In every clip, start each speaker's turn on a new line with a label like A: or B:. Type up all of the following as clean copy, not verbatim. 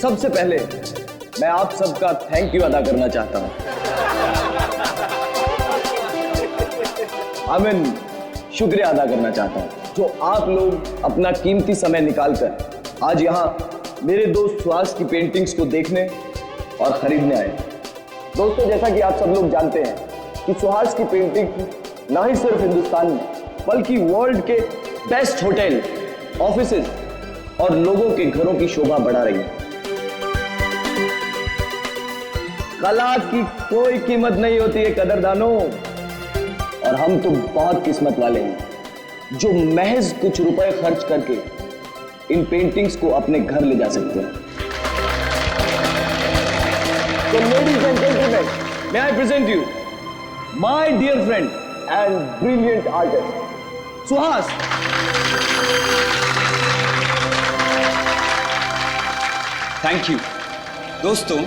A: सबसे पहले मैं आप सबका थैंक यू अदा करना चाहता हूं। शुक्रिया अदा करना चाहता हूं जो आप लोग अपना कीमती समय निकालकर आज यहां मेरे दोस्त सुहास की पेंटिंग्स को देखने और खरीदने आए। दोस्तों, जैसा कि आप सब लोग जानते हैं कि सुहास की पेंटिंग ना ही सिर्फ हिंदुस्तान में बल्कि वर्ल्ड के बेस्ट होटल, ऑफिसेज और लोगों के घरों की शोभा बढ़ा रही है। कला की कोई कीमत नहीं होती है कदरदानों, और हम तो बहुत किस्मत वाले हैं जो महज कुछ रुपए खर्च करके इन पेंटिंग्स को अपने घर ले जा सकते हैं। तो ladies and gentleman, may I present you my dear friend and brilliant artist Suhas.
B: Thank you. दोस्तों,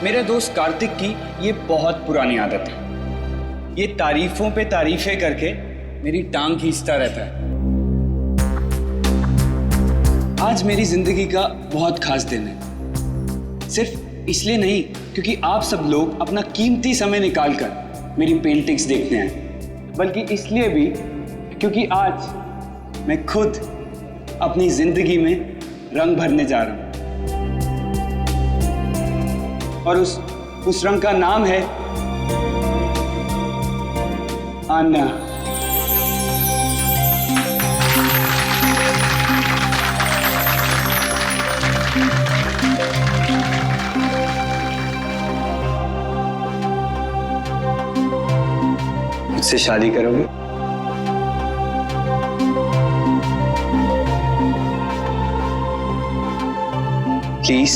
B: मेरे दोस्त कार्तिक की ये बहुत पुरानी आदत है। ये तारीफों पे तारीफें करके मेरी टांग खींचता रहता है। आज मेरी जिंदगी का बहुत खास दिन है, सिर्फ इसलिए नहीं क्योंकि आप सब लोग अपना कीमती समय निकालकर मेरी पेंटिंग्स देखने आए, बल्कि इसलिए भी क्योंकि आज मैं खुद अपनी जिंदगी में रंग भरने जा रहा हूं, और उस रंग का नाम है आन्ना। मुझसे शादी करोगे? Please.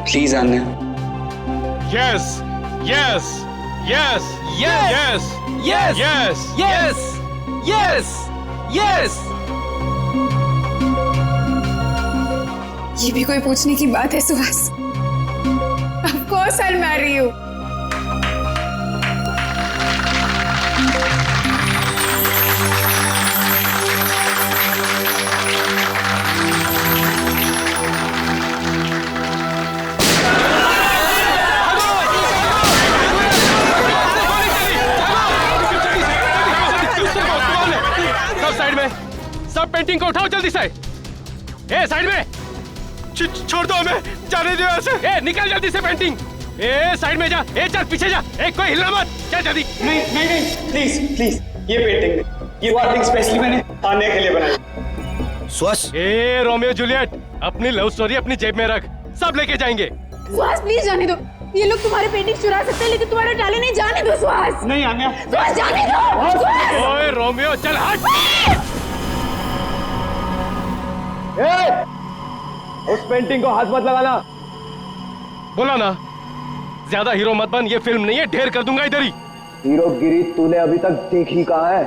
B: Please Anna.
C: Yes, yes, yes, yes, yes, yes, yes, yes, yes.
D: ये भी कोई पूछने की बात है Suhas? Of course I'll marry you.
C: सब पेंटिंग को उठाओ जल्दी से। ए साइड में, छोड़ दो हमें, जाने दो यहाँ से। ए निकल जल्दी से पेंटिंग। ए साइड में जा, ए चल पीछे जा, ए कोई हिलना मत, चल जल्दी।
B: नहीं नहीं नहीं, प्लीज प्लीज, ये पेंटिंग, ये पेंटिंग स्पेशली मैंने आने के लिए बनाई।
C: सुहास। ए रोमियो जूलियट, अपनी लव स्टोरी अपनी जेब में रख, सब लेके जाएंगे।
D: सुहास प्लीज जाने दो, ये लोग तुम्हारे पेंटिंग चुरा सकते हैं लेकिन तुम्हारा टाले नहीं, जाने दो सुहास।
B: नहीं आन्या,
D: सुहास जाने दो।
C: ओए रोमियो चल हट।
A: उस पेंटिंग को हाथ मत लगाना।
C: बोला ना, ज्यादा हीरो मत बन, ये फिल्म नहीं है, ढेर कर दूंगा इधर ही।
A: हीरोगिरी तूने अभी तक देखी कहाँ है?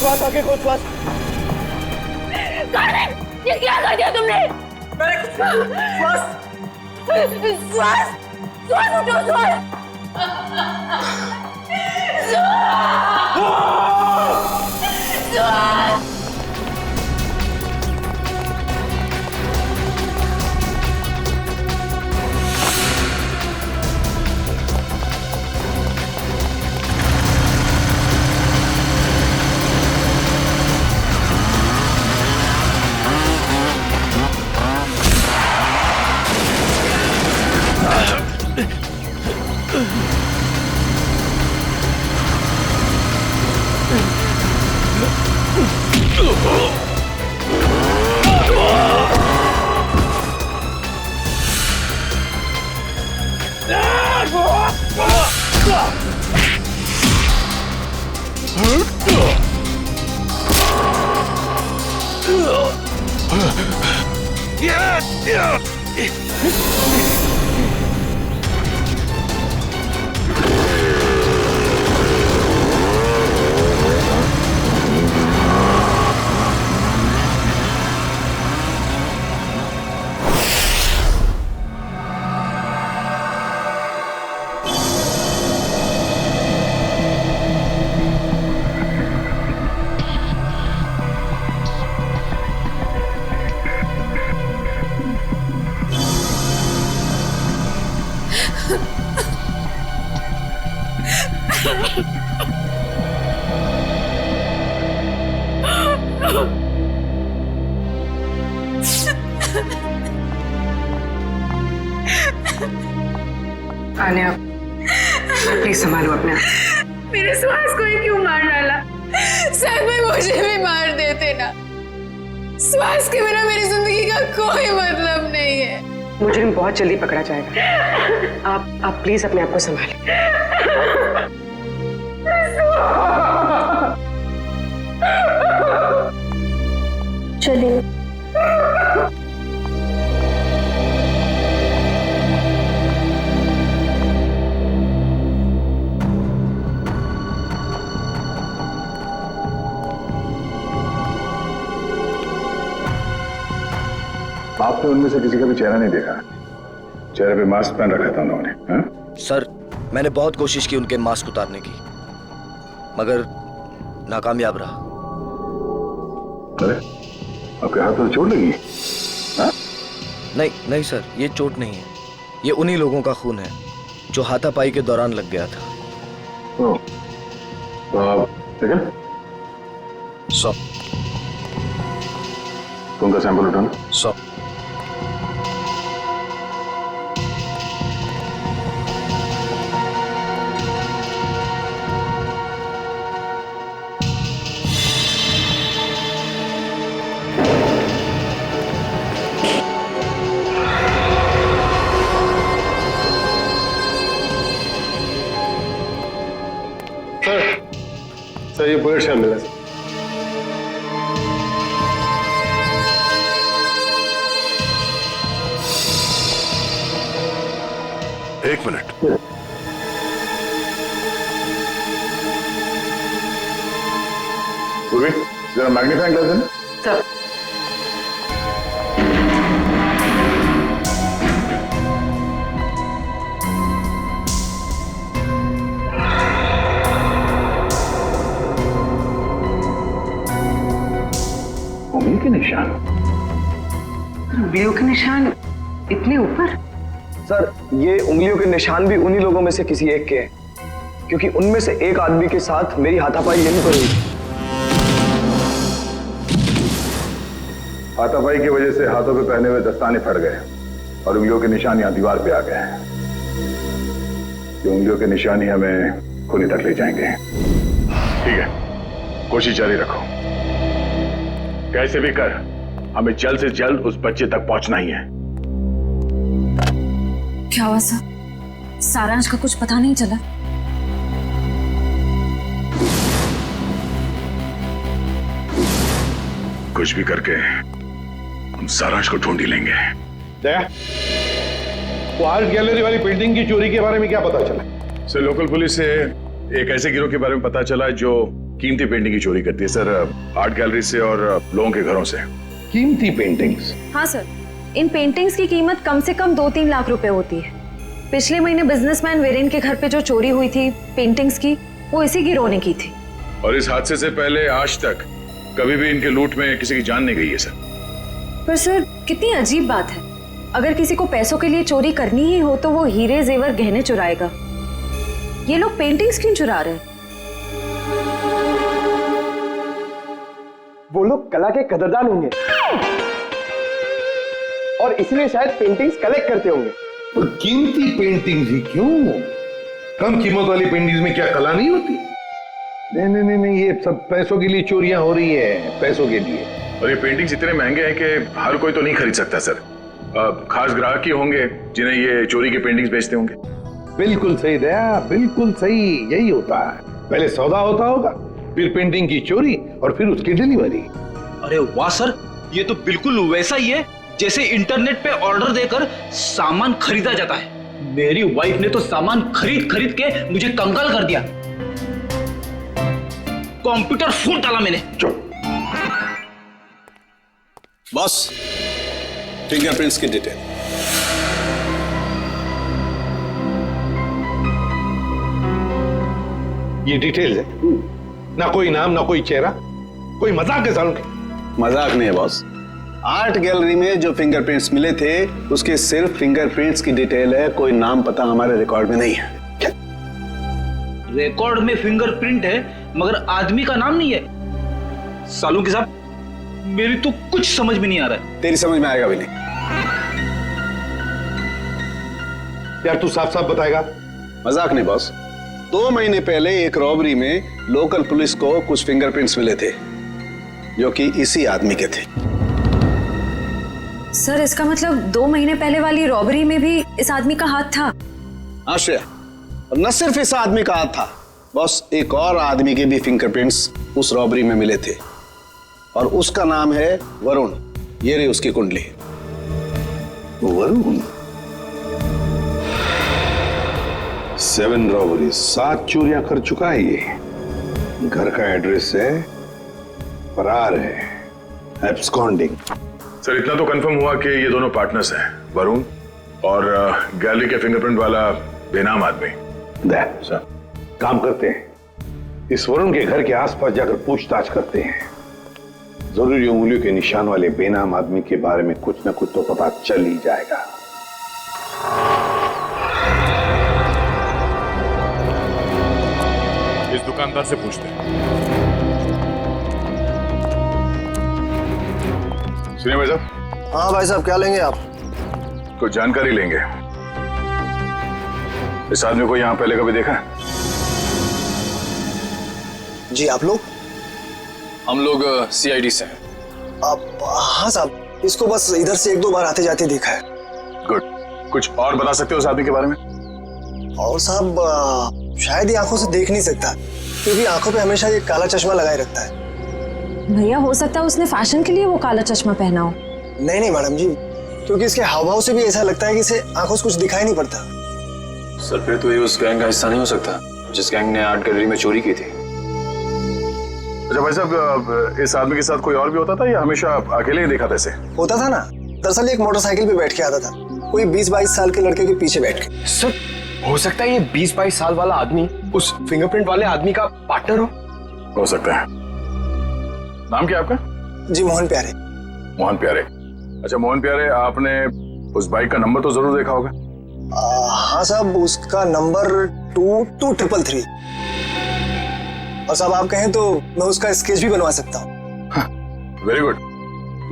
A: श्वास आगे को श्वास।
E: ये क्या कर दिया तुमने?
A: श्वास
E: श्वास श्वास उठो श्वास श्वास।
F: आन्या, प्लीज संभालो अपने आप।
D: मेरे श्वास को ही क्यों मार डाला? शायद में मुझे भी मार देते ना। श्वास के बिना मेरी जिंदगी का कोई मतलब नहीं है।
F: मुजरिम बहुत जल्दी पकड़ा जाएगा। आप प्लीज अपने आप को संभालें।
E: चलिए।
G: आपने उनमें से किसी का भी चेहरा नहीं देखा? चेहरे पे मास्क पहन रखा था उन्होंने। हाँ?
A: सर, मैंने बहुत कोशिश की उनके मास्क उतारने की, मगर नाकामयाब रहा।
G: अरे, आपके हाथ में चोट लगी? हाँ?
A: नहीं सर, ये चोट नहीं है। ये उन्हीं लोगों का खून है जो हाथापाई के दौरान लग गया था।
G: ओह, तो आप ठीक है?
A: 100
G: खून का सैंपल उठाना।
A: 100
G: सर ये बुलेट शामिल है।
H: एक मिनट।
G: पूर्वी, जरा मैग्नीफाइंग ग्लास देना।
F: सर,
G: उंगली के निशान।
F: उंगलियों के निशान इतने ऊपर?
A: सर, ये उंगलियों के निशान भी उन्हीं लोगों में से किसी एक के हैं, क्योंकि उनमें से एक आदमी के साथ मेरी हाथापाई यहीं पर हुई।
G: हाथापाई की वजह से हाथों पे पहने हुए दस्ताने फट गए और उंगलियों के निशान यहां दीवार पे आ गए हैं। ये उंगलियों के निशान ही हमें खूनी तक ले जाएंगे। ठीक है, कोशिश जारी रखो। कैसे भी कर हमें जल्द से जल्द उस बच्चे तक पहुंचना ही है।
I: क्या हुआ सर? सारांश का कुछ पता नहीं चला?
G: कुछ भी करके हम सारांश को ढूंढ ही लेंगे।
H: दया, वो आर्ट गैलरी वाली पेंटिंग की चोरी के बारे में क्या पता चला?
G: सर, लोकल पुलिस से एक ऐसे गिरोह के बारे में पता चला जो कीमती पेंटिंग की चोरी करती है सर, आर्ट गैलरी से और लोगों के घरों से।
H: कीमती पेंटिंग्स?
I: हाँ सर, इन पेंटिंग्स की कीमत कम से कम 2-3 लाख रुपए होती है। पिछले महीने बिजनेसमैन वीरेन के घर पे जो चोरी हुई थी पेंटिंग्स की, वो इसी गिरोह ने की थी।
G: और इस हादसे से पहले आज तक कभी भी इनके लूट में किसी की जान नहीं गई है सर।
I: पर सर कितनी अजीब बात है, अगर किसी को पैसों के लिए चोरी करनी ही हो तो वो हीरे जेवर गहने चुराएगा। ये लोग पेंटिंग्स क्यों चुरा रहे हैं?
C: वो लोग कला के कदरदान होंगे और इसलिए शायद पेंटिंग्स कलेक्ट करते होंगे।
H: तो कीमती पेंटिंग्स ही क्यों? कम कीमत वाली पेंटिंग्स में क्या कला नहीं होती? नहीं नहीं नहीं नहीं, ये सब पैसों के लिए चोरियां हो रही है, पैसों के लिए।
G: और ये पेंटिंग्स इतने महंगे हैं कि हर कोई तो नहीं खरीद सकता सर। खास ग्राहक ही होंगे जिन्हें ये चोरी के पेंटिंग्स बेचते होंगे।
H: बिल्कुल सही दया, बिल्कुल सही, यही होता है। पहले सौदा होता होगा, फिर पेंटिंग की चोरी और फिर उसकी डिलीवरी।
J: अरे वाह सर, ये तो बिल्कुल वैसा ही है जैसे इंटरनेट पे ऑर्डर देकर सामान खरीदा जाता है। मेरी वाइफ ने तो सामान खरीद खरीद के मुझे कंगाल कर दिया। कंप्यूटर फूट डाला मैंने।
K: बॉस, फिंगरप्रिंट्स की डिटेल।
H: ये डिटेल है, ना कोई नाम ना कोई चेहरा, कोई मजाक है सालों के?
K: मजाक नहीं है बॉस, आर्ट गैलरी में जो फिंगरप्रिंट्स मिले थे उसके सिर्फ फिंगरप्रिंट्स की डिटेल है, कोई नाम पता हमारे रिकॉर्ड में नहीं है।
J: रिकॉर्ड में फिंगरप्रिंट है मगर आदमी का नाम नहीं है। सालू के साहब, मेरी तो कुछ समझ में नहीं आ रहा है।
K: तेरी समझ में आएगा भी नहीं।
H: यार तू साफ साफ बताएगा?
K: मजाक नहीं बॉस, 2 महीने पहले एक रॉबरी में लोकल पुलिस को कुछ फिंगरप्रिंट्स मिले थे जो कि इसी आदमी के थे।
I: सर इसका मतलब 2 महीने पहले वाली रॉबरी में भी इस आदमी का हाथ था?
K: हाँ श्रेया, और न सिर्फ इस आदमी का हाथ था बॉस, एक और आदमी के भी फिंगरप्रिंट्स उस रॉबरी में मिले थे और उसका नाम है वरुण। ये रही उसकी कुंडली।
H: वरुण? 7 रॉबरी, 7 चोरियां कर चुका है ये। घर का एड्रेस है, फरार है, एब्सकॉन्डिंग।
G: सर इतना तो कंफर्म हुआ कि ये दोनों पार्टनर्स हैं, वरुण और गैलरी के फिंगरप्रिंट वाला बेनाम आदमी।
H: सर काम करते हैं, इस वरुण के घर के आसपास जाकर पूछताछ करते हैं। जरूरी उंगलियों के निशान वाले बेनाम आदमी के बारे में कुछ न कुछ तो पता चल ही जाएगा।
G: इस दुकानदार से पूछते हैं। सुनिए भाई साहब।
A: हाँ भाई साहब, क्या लेंगे आप?
G: कुछ जानकारी लेंगे। इस आदमी को यहाँ पहले कभी देखा है?
A: जी, आप लोग?
K: हम लोग CID से हैं।
A: आप? हाँ साहब, इसको बस इधर से 1-2 बार आते जाते देखा है।
G: गुड। कुछ और बता सकते हो उस आदमी के बारे में?
A: और साहब शायद ये आंखों से देख नहीं सकता क्योंकि आंखों पे हमेशा ये काला चश्मा लगाए रखता है।
I: भैया हो सकता है उसने फैशन के लिए वो काला चश्मा पहना हो।
A: नहीं नहीं मैडम जी, क्योंकि इसके हाव भाव से भी ऐसा लगता है कि इसे आंखों से कुछ दिखाई नहीं पड़ता।
K: सर फिर तो ये उस गैंग का हिस्सा नहीं हो सकता जिस गैंग ने आर्ट गैलरी में चोरी की थी।
G: अच्छा भाई साहब, इस आदमी के साथ कोई और भी होता था या हमेशा अकेले ही देखा था इसे?
A: होता था ना, दरअसल एक मोटरसाइकिल पे बैठ के आता था, कोई 20-22 साल के लड़के के पीछे बैठ के।
C: सर हो सकता है ये 20-22 साल वाला आदमी उस फिंगरप्रिंट वाले आदमी का पार्टनर
G: हो सकता है। नाम क्या आपका?
A: जी मोहन प्यारे।
G: मोहन प्यारे। अच्छा मोहन प्यारे, आपने उस बाइक का नंबर तो जरूर देखा होगा?
A: हाँ साहब, उसका नंबर 22333। और साहब आप कहें तो मैं उसका स्केच भी बनवा सकता हूँ।
G: Very good.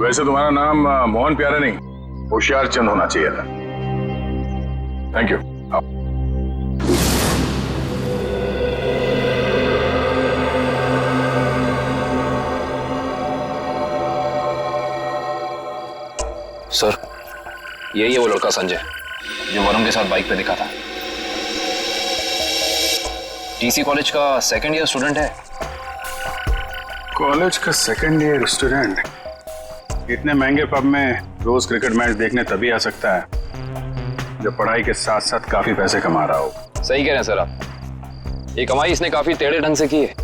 G: वैसे तुम्हारा नाम मोहन प्यारे नहीं, होशियार चंद होना चाहिए था। Thank you.
K: सर यही है वो लड़का संजय जो वरुण के साथ बाइक पे दिखा था। TC कॉलेज का 2nd ईयर स्टूडेंट है।
G: कॉलेज का 2nd ईयर स्टूडेंट इतने महंगे पब में रोज क्रिकेट मैच देखने तभी आ सकता है जब पढ़ाई के साथ साथ काफी पैसे कमा रहा हो।
K: सही कह रहे हैं सर आप, ये कमाई इसने काफी टेढ़े ढंग से की है।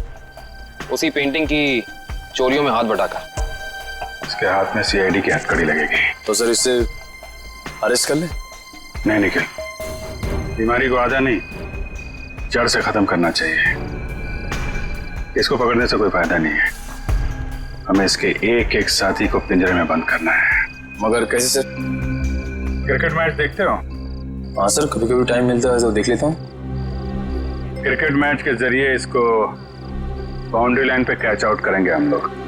L: उसी पेंटिंग की चोरियों में हाथ बटाकर।
G: इसके हाथ में सीआईडी की हथकड़ी लगेगी।
K: तो सर इससे अरेस्ट कर ले?
G: नहीं निखिल, बीमारी को आधा नहीं जड़ से खत्म करना चाहिए। इसको पकड़ने से कोई फायदा नहीं है, हमें इसके एक एक साथी को पिंजरे में बंद करना है।
L: मगर कैसे सर?
G: क्रिकेट मैच देखते हो?
L: हाँ सर, कभी कभी टाइम मिलता है तो देख लेता हूँ।
G: क्रिकेट मैच के जरिए इसको बाउंड्री लाइन पे कैच आउट करेंगे हम लोग।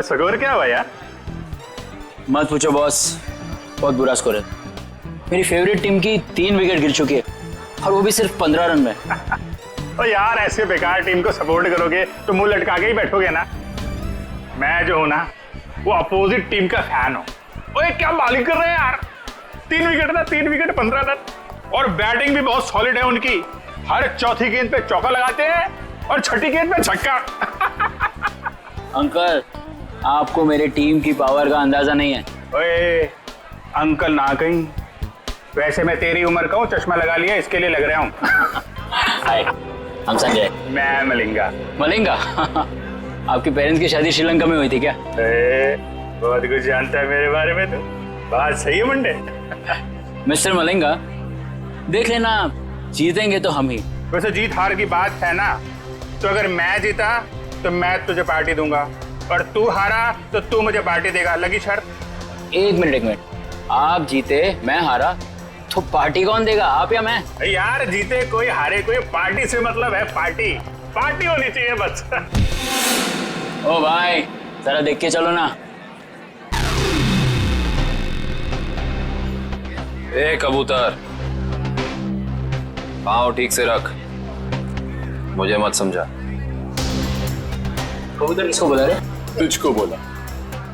G: स्कोर क्या हुआ यार?
J: मत पूछो बॉस, बहुत बुरा स्कोर है। मेरी फेवरेट टीम की 3 विकेट गिर चुकी है और वो भी सिर्फ 15 रन में।
G: तो यार ऐसे बेकार टीम को सपोर्ट करोगे तो मुंह लटका के ही बैठोगे ना। मैं जो हूं ना वो अपोजिट टीम का फैन हूं। ओए क्या बॉलिंग कर रहे हैं यार, 3 विकेट था, 3 विकेट 15 रन। और बैटिंग भी बहुत सॉलिड है उनकी, हर चौथी गेंद पे चौका लगाते हैं और छठी गेंद पे छक्का।
J: अंकल, आपको मेरी टीम की पावर का अंदाजा नहीं है।
G: ओए अंकल ना कहीं, वैसे मैं तेरी उम्र का हूँ, चश्मा लगा लिया इसके लिए लग रहा हूँ।
J: हाय, हम संजय।
G: मैं मलिंगा।
J: मलिंगा? आपके पेरेंट्स की शादी श्रीलंका में हुई थी क्या?
G: बहुत कुछ जानता है मेरे बारे में तो। बात सही है मुंडे।
J: मिस्टर मलिंगा, देख लेना, जीतेंगे तो हम ही।
G: वैसे जीत हार की बात है ना, तो अगर मैं जीता तो मैं तुझे पार्टी दूंगा और तू हारा तो तू मुझे पार्टी देगा। लगी शर्त?
J: एक मिनट, आप जीते मैं हारा तो पार्टी कौन देगा, आप या मैं?
G: यार जीते कोई हारे कोई, पार्टी से मतलब है पार्टी, पार्टी होनी चाहिए बस।
J: ओ भाई, जरा देख के चलो ना।
L: ए कबूतर, पाँव ठीक से रख, मुझे मत समझा।
J: कबूतर किसको बोला रे?
L: तुझको बोला,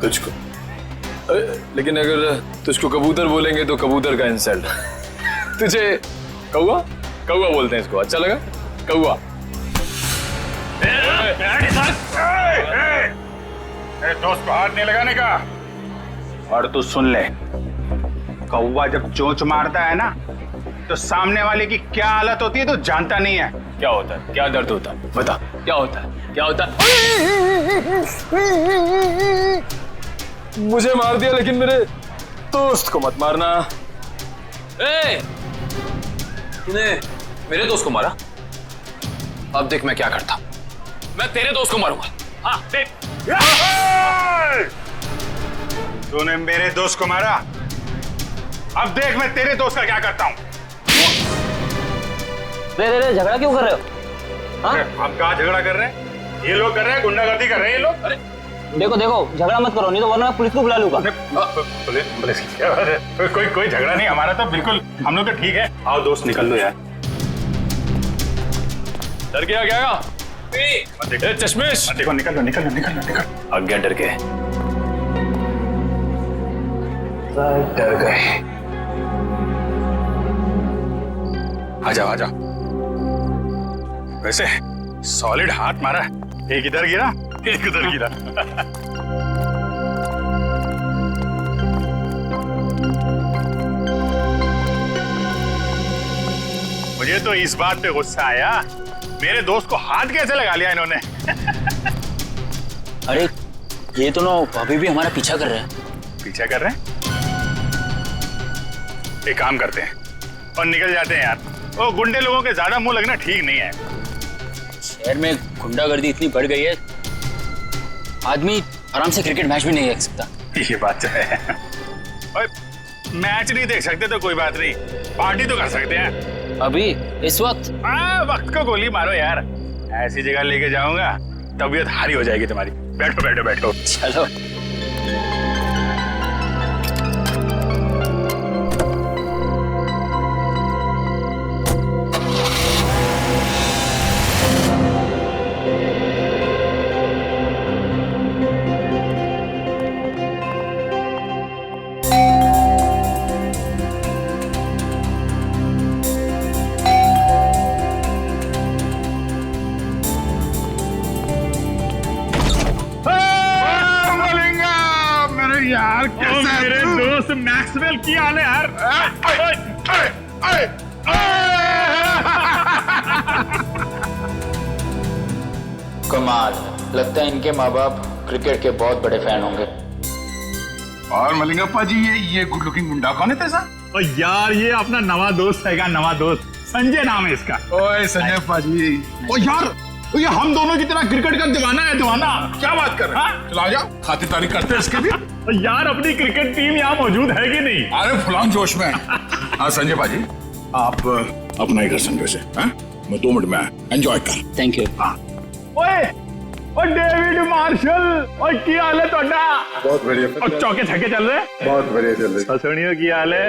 L: तुझको। लेकिन अगर तुझको कबूतर बोलेंगे तो कबूतर का इंसल्ट। तुझे कौवा कौवा बोलते हैं, इसको अच्छा लगा? कौवा।
G: दोस्त को हाथ नहीं लगाने का। और तू सुन ले, कौवा जब चोंच मारता है ना तो सामने वाले की क्या हालत होती है तो जानता नहीं है।
L: क्या होता है, क्या दर्द होता है, बता क्या होता है, क्या होता है? मुझे मार दिया लेकिन मेरे दोस्त को मत मारना। तूने मेरे दोस्त को मारा? अब देख मैं क्या करता, मैं तेरे दोस्त को मारूंगा। हाँ देख।
G: तूने मेरे दोस्त को मारा, अब देख मैं तेरे दोस्त का क्या करता हूँ।
J: रे झगड़ा क्यों कर रहे हो? हाँ?
G: हम कहाँ झगड़ा कर रहे हैं, ये लोग कर रहे हैं, गुंडागर्दी कर रहे हैं ये लोग। अरे
J: देखो झगड़ा मत करो, नहीं तो वरना पुलिस को बुला लूंगा।
G: पुलिस क्या बात है? कोई झगड़ा नहीं, हमारा तो बिल्कुल, हम लोग तो ठीक है। आओ दोस्त निकल दो यार।
L: डर गया क्या? चश्मेश
G: देखो, निकल।
L: अब क्या डर गए? डर गए।
G: आजा। वैसे सॉलिड हाथ मारा, एक इधर गिरा एक उधर गिरा। मुझे तो इस बात पे गुस्सा आया, मेरे दोस्त को हाथ कैसे लगा लिया इन्होंने।
J: अरे ये तो ना अभी भी हमारा पीछा कर रहे हैं।
G: पीछा कर रहे हैं? एक काम करते हैं और निकल जाते हैं यार। वो गुंडे लोगों के ज्यादा मुंह लगना ठीक नहीं है।
J: शहर में गुंडागर्दी इतनी बढ़ गई है, आदमी आराम से क्रिकेट मैच भी नहीं देख सकता।
G: ये बात है। और मैच नहीं देख सकते तो कोई बात नहीं, पार्टी तो कर सकते हैं।
J: अभी इस वक्त?
G: वक्त को गोली मारो यार, ऐसी जगह लेके जाऊंगा तबीयत हारी हो जाएगी तुम्हारी। बैठो।
J: चलो।
H: मैक्सवेल की हाल है यार।
M: कमाल, लगता है इनके माँ बाप क्रिकेट के बहुत बड़े फैन होंगे।
H: और मलिंगप्पा जी, ये गुड लुकिंग मुंडा कौन है तेसा?
N: और यार ये अपना नवा दोस्त है, नवा दोस्त संजय नाम है इसका।
H: ओए संजय पाजी, ओ यार ये हम दोनों की तरह क्रिकेट का दीवाना है, दीवाना। क्या बात कर रहे हैं? चला जाओ, खातिरदारी करते हैं इसके भी।
N: यार अपनी क्रिकेट टीम यहाँ मौजूद है कि नहीं?
H: अरे फुलान जोश में। हाँ संजय पाजी, आप अपना ही घर समझो से, मैं 2 मिनट में एंजॉय कर।
B: Thank you.
H: हाँ
N: ओए ओ डेविड मार्शल, और क्या हाल है ਤੁਹਾਡਾ?
H: बहुत बढ़िया।
N: और चौके छक्के चल रहे?
H: बहुत बढ़िया चल रहे।
N: सुनियो की हाल है?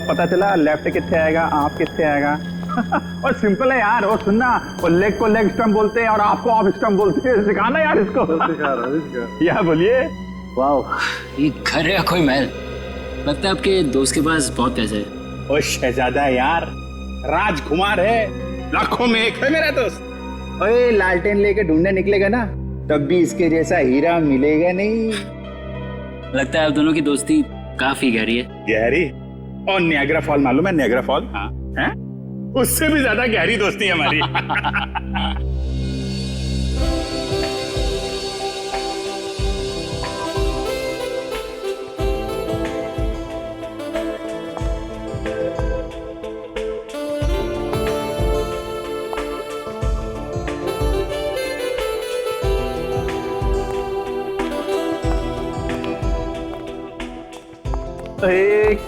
N: पता चला लेफ्ट कितने आएगा, आप कितने आएगा। और सिंपल है यार, और सुनना, वो लेग को लेग स्टंप बोलते हैं और आपको ऑफ स्टंप बोलते हैं। सिखाना यार इसको। या बोलिए।
B: वाह, ये घर है या कोई महल? लगता है आपके दोस्त के पास बहुत पैसे है।
N: ओ शहजादा यार, राजकुमार है, लाखों में एक है मेरा दोस्त। ओए लालटेन लेके ढूंढने निकलेगा ना, तब भी इसके जैसा हीरा मिलेगा नहीं।
B: लगता है आप दोनों की दोस्ती काफी गहरी है।
N: गहरी? और नियाग्रा फॉल मालूम है? नियाग्रा फॉल, हाँ है? उससे भी ज्यादा गहरी दोस्ती है हमारी।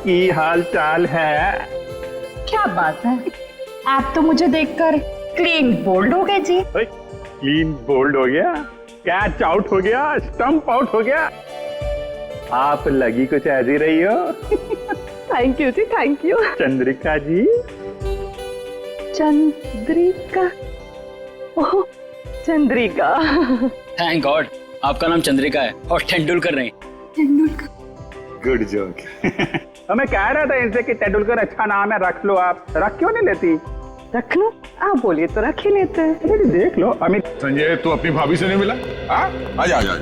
N: की हाल चाल है?
O: क्या बात है, आप तो मुझे देखकर क्लीन बोल्ड हो गए जी।
N: क्लीन बोल्ड हो गया, कैच आउट हो गया, स्टंप आउट हो गया। आप लगी कुछ ऐसी रही हो।
O: Thank you ji, thank you.
N: Chandrika ji.
O: Chandrika? Oh Chandrika.
B: Thank God आपका नाम चंद्रिका है और तेंदुलकर नहीं।
O: Tendulkar,
N: good joke. मैं कह रहा था इनसे कि तेंदुलकर अच्छा नाम है, रख लो आप। रख क्यों नहीं लेती?
O: रख लो, आप बोलिए तो रख ही लेते हैं।
N: देख लो अमित।
H: संजय तू अपनी भाभी से नहीं मिला? आजा आजा।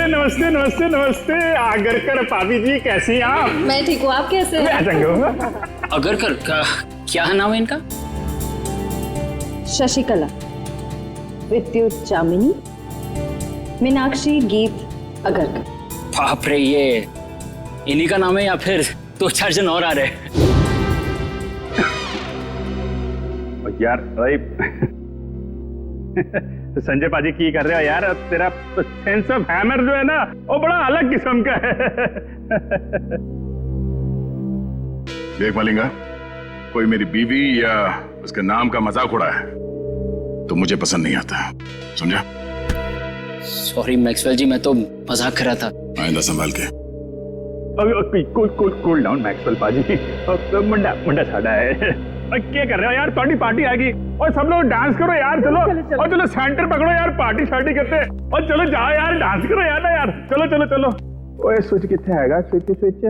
N: नमस्ते नमस्ते नमस्ते। आगरकर भाभी जी, कैसी हैं आप?
I: मैं ठीक हूँ, आप कैसे हैं?
B: आगरकर क्या नाम है इनका?
I: शशिकला, विद्युत चामिनी, मीनाक्षी, गीत अगरकर।
B: बाप रे, ये इन्हीं का नाम है या फिर 2-4 जन और आ रहे हैं?
N: यार संजय पाजी की कर रहे हो यार? तेरा सेंस ऑफ हैमर जो है ना, वो बड़ा अलग किस्म का है।
H: देख मलिंगा, कोई मेरी बीवी या उसके नाम का मजाक उड़ा है तो मुझे पसंद नहीं आता, समझा?
B: सॉरी मैक्सवेल जी, मैं तो मजाक कर रहा था।
H: आइंदा संभाल के।
N: कूल डाउन मैक्सवेल पाजी। मुंडा मुंडा साड़ा है। क्या कर रहे हो यार? थोड़ी पार्टी आएगी और सब लोग डांस करो यार। चलो और चलो सेंटर पकड़ो यार, पार्टी शार्टी करते हैं। और चलो जाओ यार, डांस करो यार ना यार। चलो चलो चलो। ओए स्विच कितने आएगा? Switch switch.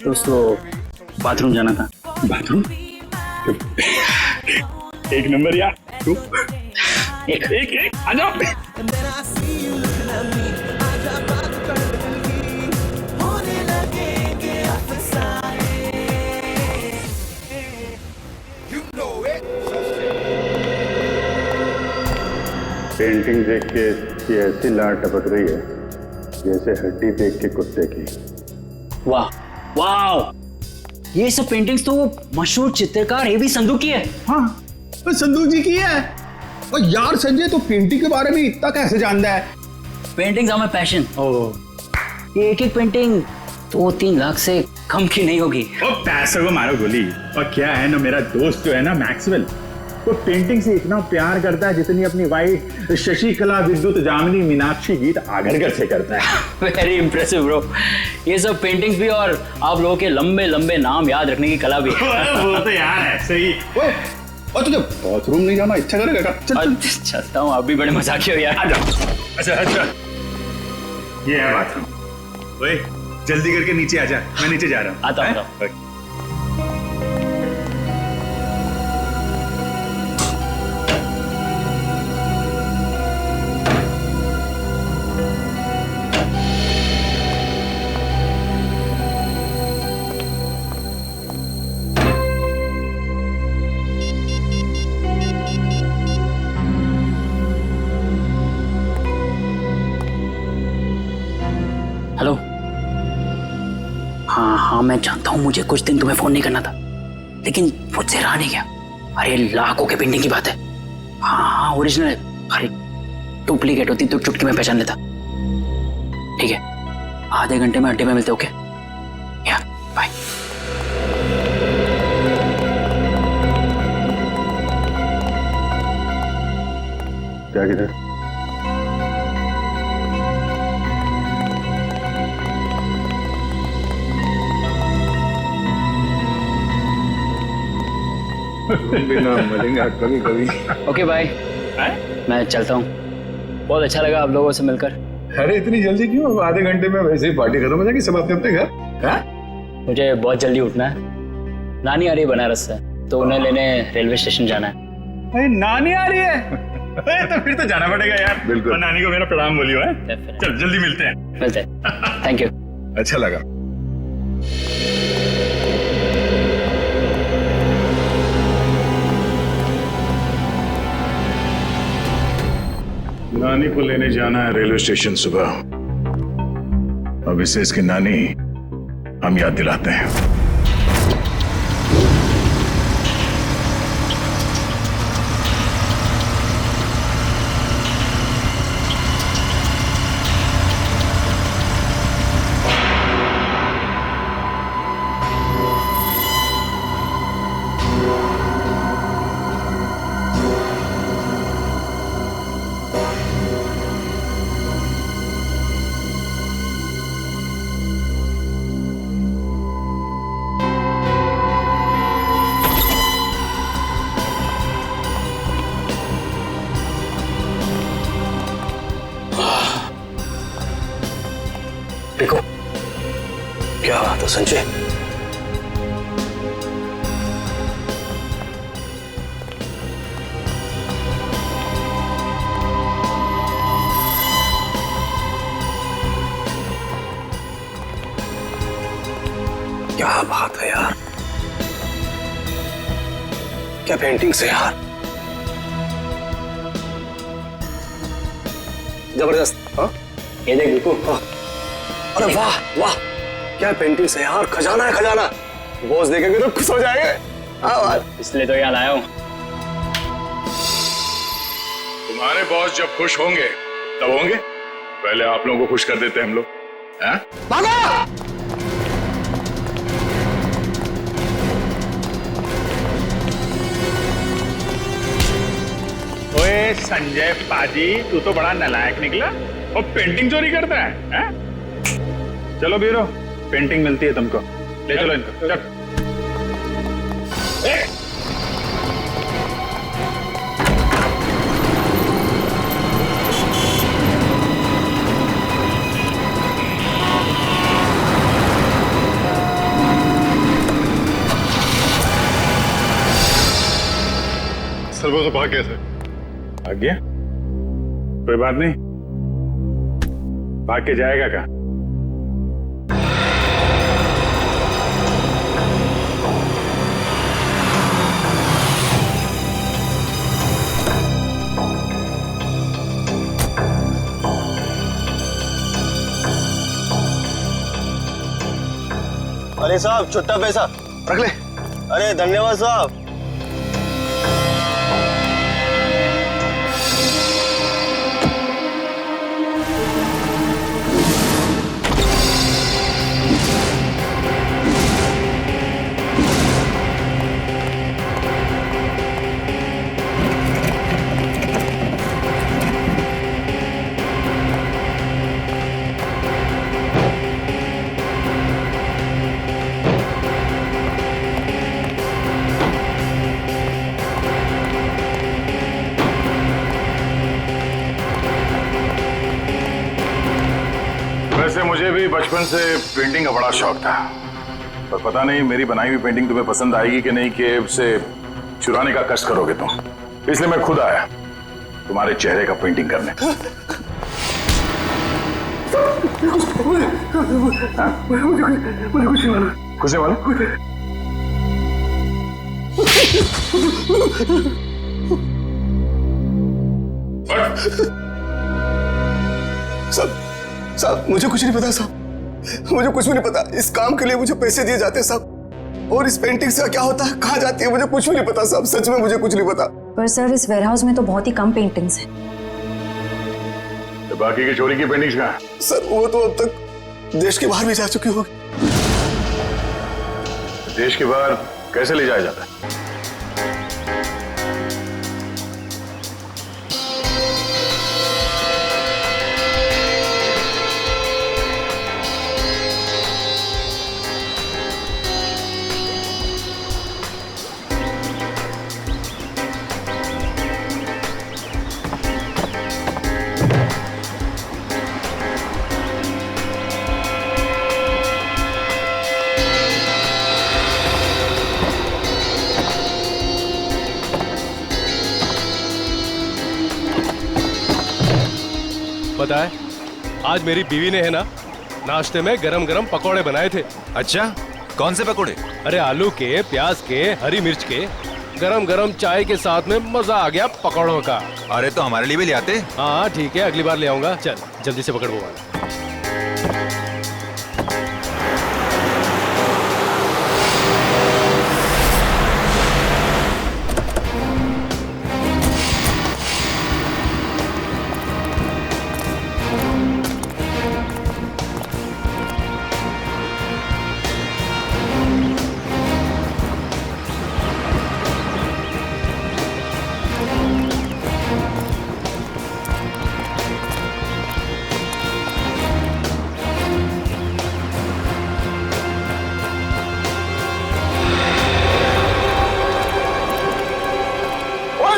B: दोस्तों बाथरूम जाना था।
N: बाथरूम? एक नंबर यार। तू
B: एक
N: एक एक आ जाओ। पेंटिंग देख के इसकी ऐसी लाट टपक रही है जैसे हड्डी देख के कुत्ते की।
B: वाह वाह, ये सब पेंटिंग्स तो वो मशहूर चित्रकार एबी संधू की है।
N: हाँ, तो संधू जी की है। और यार संजय तो पेंटिंग के बारे में इतना कैसे जानता है?
B: Paintings are my passion. ये एक एक पेंटिंग 2-3 लाख से कम की नहीं होगी।
N: और पैसे को मारो गोली। और क्या है ना, मेरा दोस्त जो है ना मैक्सवेल, वो पेंटिंग से इतना प्यार करता है जितनी अपनी वाइफ शशिकला, विद्युत, जामिनी, मीनाक्षी, गीत आगरकर से करता है।
J: Very impressive bro. ये सब पेंटिंग्स भी और आप लोगों के लंबे लंबे नाम याद रखने की कला भी है।
N: वो तो यार ऐसे ही।
K: और तुझे बाथरूम नहीं जाना इच्छा करेगा?
J: चलता हूँ, आप भी बड़े मजाकिये हो यार।
N: अच्छा ये है बाथरूम। ओए जल्दी करके नीचे आ जा, मैं नीचे जा रहा हूँ।
J: आता हूँ। हेलो। हाँ मैं जानता हूँ मुझे कुछ दिन तुम्हें फोन नहीं करना था, लेकिन मुझसे रहा नहीं गया। अरे लाखों के पेंटिंग की बात है। हाँ ओरिजिनल है। अरे डुप्लीकेट होती तो चुटकी में पहचान लेता। ठीक है, आधे घंटे में अड्डे में मिलते। ओके या बाय।
G: क्या किधर?
H: बिना मिलेंगे कभी कभी।
J: Okay bye. मैं चलता हूँ। बहुत अच्छा लगा आप लोगों से मिलकर।
H: अरे इतनी जल्दी क्यों? आधे घंटे में वैसे ही पार्टी खत्म हो जाएगी, सब अपने अपने घर।
J: मुझे बहुत जल्दी उठना है। नानी आ रही है बनारस से, तो उन्हें लेने रेलवे स्टेशन जाना है।
N: अरे नानी आ रही है? तो फिर तो जाना पड़ेगा यार।
H: बिल्कुल।
N: और नानी को मेरा प्रणाम बोलियो है। चल जल्दी मिलते हैं।
J: Thank you.
H: अच्छा लगा।
G: नानी को लेने जाना है रेलवे स्टेशन सुबह। अब इसे इसकी नानी हम याद दिलाते हैं।
K: देखो क्या बात है संजय। क्या बात है यार, क्या पेंटिंग से यार, जबरदस्त। हाँ
J: ये देख बिल्कुल।
K: अरे वाह वाह, क्या पेंटिंग से यार, खजाना है खजाना। बॉस देखेंगे तो खुश हो जाएंगे।
J: इसलिए तो यहाँ लाया हूँ।
G: तुम्हारे बॉस जब खुश होंगे तब होंगे, पहले आप लोगों को खुश कर देते हैं हम लोग।
N: ओए संजय पाजी, तू तो बड़ा नालायक निकला और पेंटिंग चोरी करता है? चलो बीरो, पेंटिंग मिलती है तुमको। ले चलो इनको, चल।
G: सर्वो तो भाग गया था।
N: भाग गया? कोई बात नहीं, भाग के जाएगा कहाँ?
K: अरे साहब छुट्टा पैसा रख ले। अरे धन्यवाद साहब।
G: भी बचपन से पेंटिंग का बड़ा शौक था, पर पता नहीं मेरी बनाई हुई पेंटिंग तुम्हें पसंद आएगी कि नहीं, कि उसे चुराने का कष्ट करोगे तुम। इसलिए मैं खुद आया तुम्हारे चेहरे का पेंटिंग करने। मुझे कुछ नहीं मालूम। कुछ नहीं मालूम?
K: साहब मुझे कुछ नहीं पता साहब, मुझे कुछ भी नहीं पता। इस काम के लिए मुझे पैसे दिए जाते हैं साहब, और इस पेंटिंग से क्या होता है, कहाँ जाती है, मुझे कुछ भी नहीं पता साहब। सच में मुझे कुछ नहीं पता।
I: पर सर इस वेयरहाउस में तो बहुत ही कम पेंटिंग्स हैं।
G: तो बाकी की चोरी की पेंटिंग्स कहाँ?
K: सर वो तो अब तक देश के बाहर भी जा चुकी होगी।
G: देश के बाहर कैसे ले जाया जाता है?
C: पता है, आज मेरी बीवी ने है ना नाश्ते में गरम गरम पकोड़े बनाए थे।
P: अच्छा, कौन से पकोड़े?
C: अरे आलू के, प्याज के, हरी मिर्च के, गरम गरम चाय के साथ में मजा आ गया पकौड़ों का।
P: अरे तो हमारे लिए भी ले आते।
C: हाँ ठीक है, अगली बार ले आऊंगा। चल जल्दी से पकड़ वो वाला।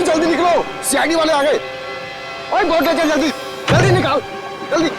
K: जल्दी निकलो, सीआईडी वाले आ गए। ओए बोट लेके जल्दी जल्दी निकाल, जल्दी।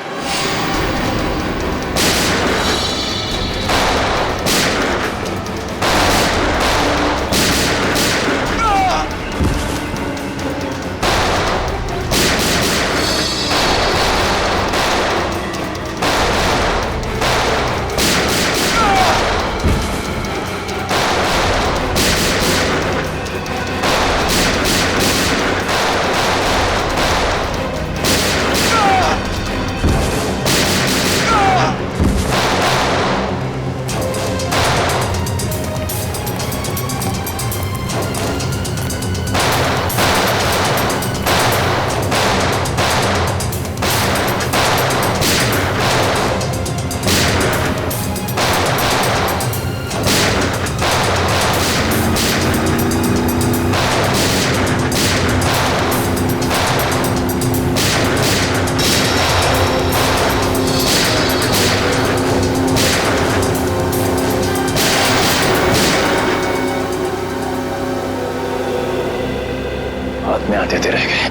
A: हाथ में आते थे रह गए।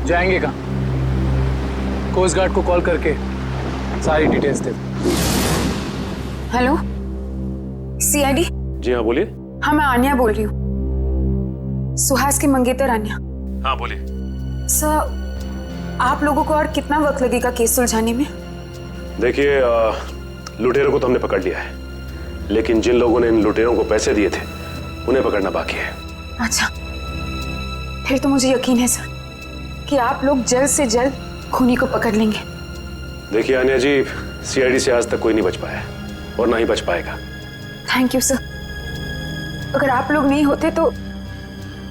Q: जाएंगे कहाँ? कोस्ट गार्ड को कॉल करके सारी डिटेल्स दे।
D: Hello, CID?
C: जी हाँ बोलिए।
D: हाँ मैं आन्या बोल रही हूँ, सुहास की मंगेतर आन्या।
C: हाँ बोलिए।
D: सर, आप लोगों को और कितना वक्त लगेगा केस सुलझाने में?
R: देखिए, लुटेरों को तो हमने पकड़ लिया है, लेकिन जिन लोगों ने इन लुटेरों को पैसे दिए थे उन्हें पकड़ना बाकी है।
D: अच्छा, फिर तो मुझे यकीन है सर कि आप लोग जल्द से जल्द खूनी को पकड़ लेंगे।
R: देखिए आन्या जी, सीआईडी से आज तक कोई नहीं बच पाया और ना ही बच पाएगा।
D: Thank you sir. अगर आप लोग नहीं होते तो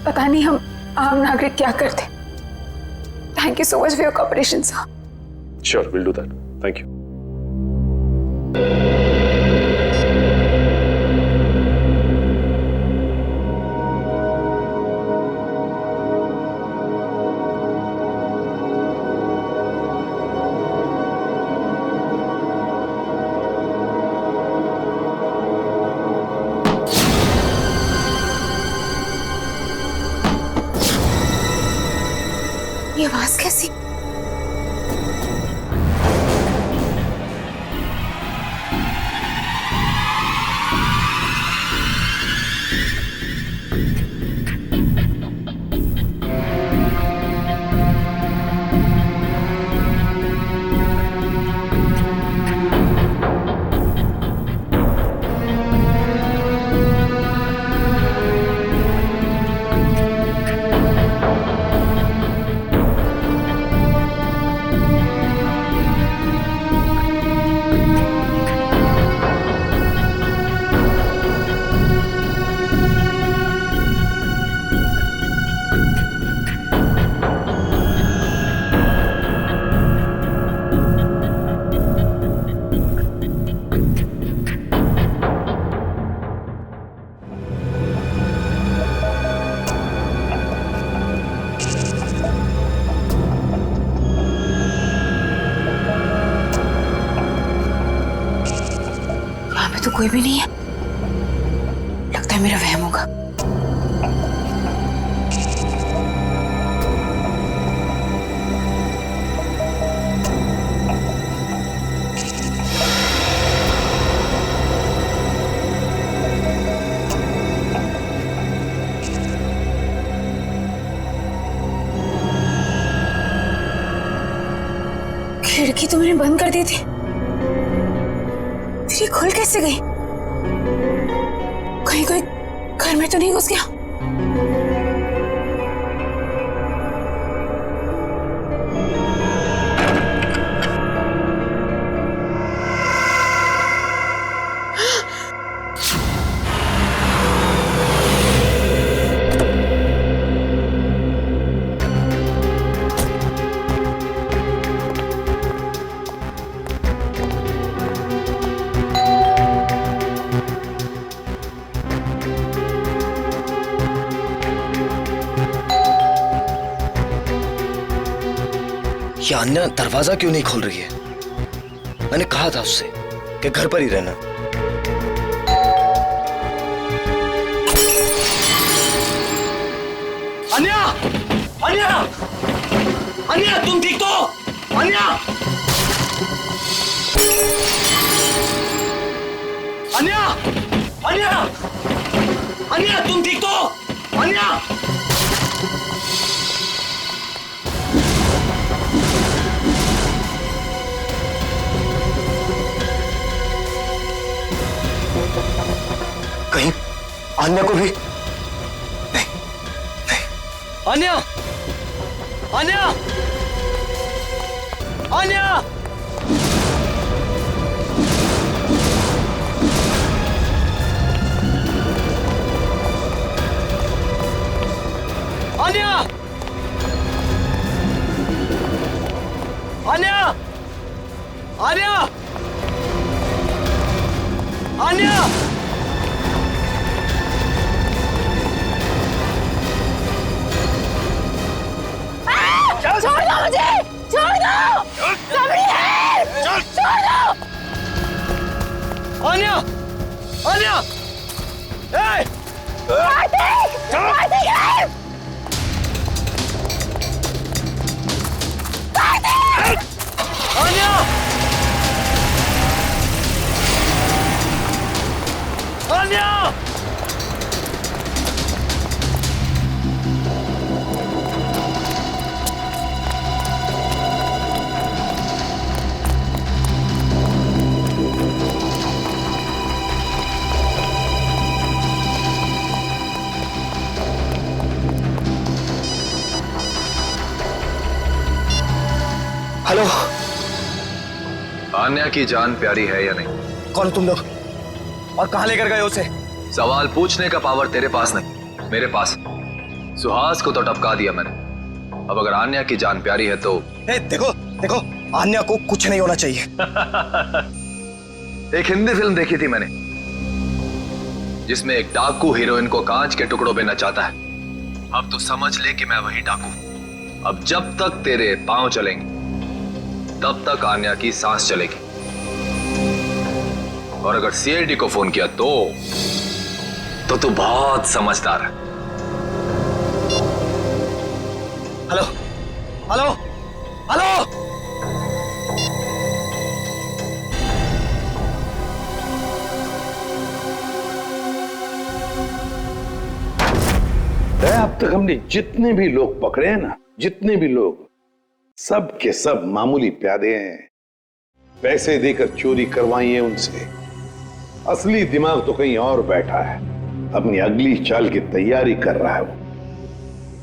D: पता नहीं हम आम नागरिक क्या करते। Thank you so much for your cooperation sir.
R: Sure, will do that. Thank you.
D: ये आवाज कैसी? में तो कोई भी नहीं है। लगता है मेरा वहम होगा। खिड़की तो मैंने बंद कर दी थी, फिर ये खुल कैसे गई? कहीं कोई घर में तो नहीं घुस गया?
A: ये अन्या दरवाजा क्यों नहीं खोल रही है? मैंने कहा था उससे कि घर पर ही रहना। अन्या! अन्या! अन्या, तुम ठीक तो? अन्या! अन्या! अन्या! अन्या, तुम ठीक तो? अन्या! कहीं अन्या को भी नहीं, नहीं। अन्या! अन्या! अन्या! अन्या! अन्या! अन्या! अन्या!
E: छोड़ दो मुझे! छोड़ दो! सबरी है! छोड़ दो!
A: अन्या! अन्या! ए!
E: कार्तिक! कार्तिक है! कार्तिक!
A: अन्या! अन्या! हेलो।
L: आन्या की जान प्यारी है या नहीं?
A: कौन तुम लोग और कहां लेकर गए उसे?
L: सवाल पूछने का पावर तेरे पास नहीं, मेरे पास। सुहास को तो टपका दिया मैंने। अब अगर आन्या की जान प्यारी है तो
A: देखो देखो, आन्या को कुछ नहीं होना चाहिए।
L: एक हिंदी फिल्म देखी थी मैंने जिसमें एक डाकू हीरोइन को कांच के टुकड़ों में नचाता है। अब तो समझ ले कि मैं वही डाकू। अब जब तक तेरे पांव चलेंगे तब तक आन्या की सांस चलेगी। और अगर सीआईडी को फोन किया तो तू बहुत समझदार है।
A: Hello hello hello.
H: अब तक हमने जितने भी लोग पकड़े हैं ना, जितने भी लोग, सब के सब मामूली प्यादे हैं। पैसे देकर चोरी करवाई है उनसे। असली दिमाग तो कहीं और बैठा है, अपनी अगली चाल की तैयारी कर रहा है वो।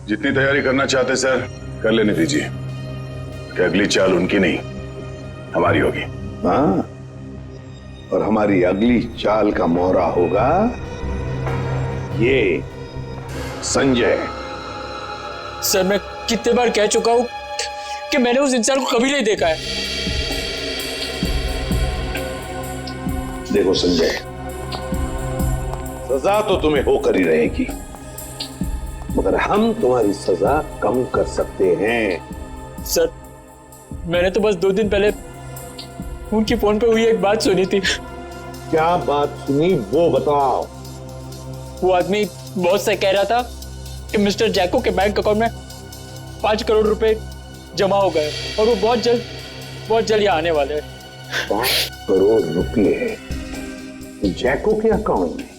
G: जितनी तैयारी करना चाहते सर कर लेने दीजिए, कि अगली चाल उनकी नहीं हमारी होगी।
H: हाँ, और हमारी अगली चाल का मोहरा होगा ये संजय।
Q: सर मैं कितने बार कह चुका हूं कि मैंने उस इंसान को कभी नहीं देखा है।
H: देखो संजय, सजा तो तुम्हें होकर ही रहेगी, मगर हम तुम्हारी सजा कम कर सकते हैं।
Q: सर मैंने तो बस 2 दिन पहले उनकी फोन पे हुई एक बात सुनी थी।
H: क्या बात सुनी वो बताओ।
M: वो आदमी बॉस से कह रहा था कि मिस्टर जैको के बैंक अकाउंट में 5 करोड़ रुपए जमा हो गए और वो बहुत जल्द यहाँ आने वाले हैं।
H: 5 करोड़ रुपए जैको के अकाउंट में?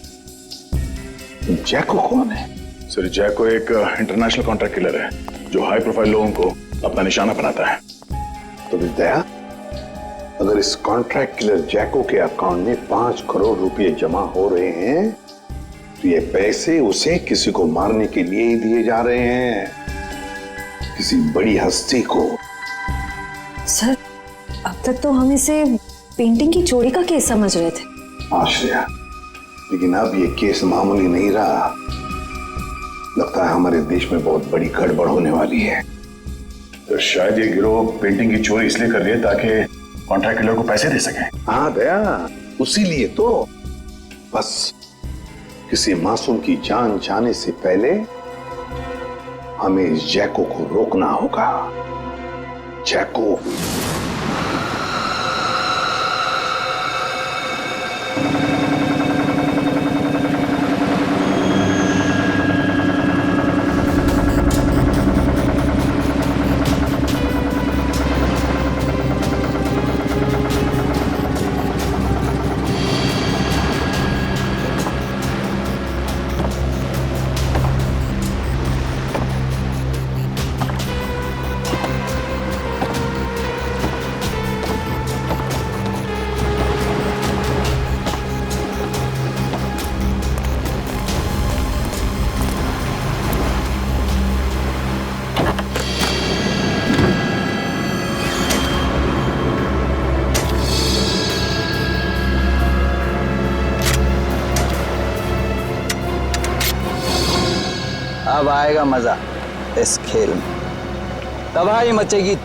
H: जैको कौन है?
G: सर जैको एक इंटरनेशनल कॉन्ट्रैक्ट किलर है जो हाई प्रोफाइल लोगों को अपना निशाना बनाता है।
H: तो विद्या, अगर इस कॉन्ट्रैक्ट किलर जैको के अकाउंट में 5 करोड़ रुपए जमा हो रहे हैं तो ये पैसे उसे किसी को मारने के लिए ही दिए जा रहे हैं, किसी बड़ी हस्ती को।
I: सर, अब तक तो हम इसे पेंटिंग की चोरी का केस समझ रहे थे।
H: आश्रया, लेकिन अब ये केस मामूली नहीं रहा। लगता है हमारे देश में बहुत बड़ी गड़बड़ होने वाली है।
G: तो शायद ये गिरोह पेंटिंग की चोरी इसलिए कर रही है ताकि कॉन्ट्रैक्ट किलर को पैसे दे सके।
H: हाँ दया, उसी लिए तो। बस किसी मासूम की जान जाने से पहले हमें इस जैको को रोकना होगा। जैको
K: अब आएगा मजा इस खेल में। तबाही मचेगी